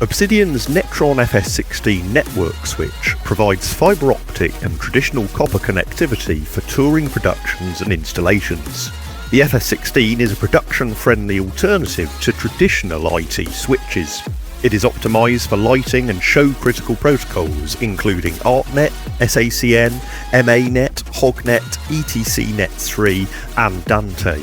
Obsidian's NETRON FS16 network switch provides fibre optic and traditional copper connectivity for touring productions and installations. The FS16 is a production-friendly alternative to traditional IT switches. It is optimised for lighting and show-critical protocols including ArtNet, sACN, MA-Net, HogNet, ETC-Net3 and Dante.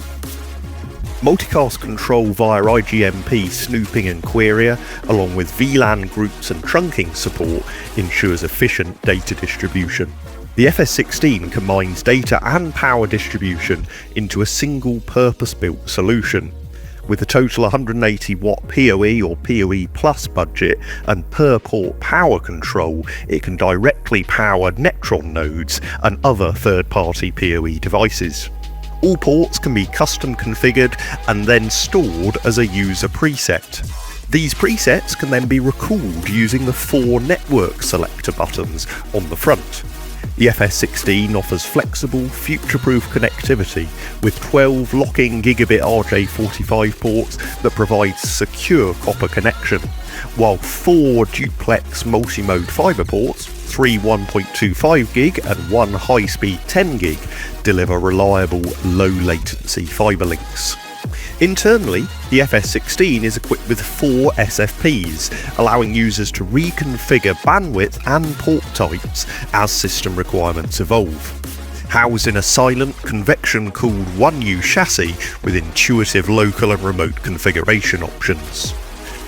Multicast control via IGMP snooping and query, along with VLAN groups and trunking support, ensures efficient data distribution. The FS16 combines data and power distribution into a single purpose-built solution. With a total 180 watt PoE or PoE Plus budget and per port power control, it can directly power NETRON nodes and other third-party PoE devices. All ports can be custom configured and then stored as a user preset. These presets can then be recalled using the 4 network selector buttons on the front. The FS16 offers flexible, future-proof connectivity with 12 locking gigabit RJ45 ports that provide secure copper connection, while 4 duplex multi-mode fibre ports, 3 1.25 gig and 1 high-speed 10 gig, deliver reliable, low-latency fibre links. Internally, the FS16 is equipped with 4 SFPs, allowing users to reconfigure bandwidth and port types as system requirements evolve. Housed in a silent, convection-cooled 1U chassis with intuitive local and remote configuration options.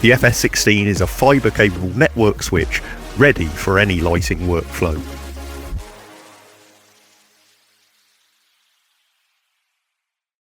The FS16 is a fibre-capable network switch ready for any lighting workflow.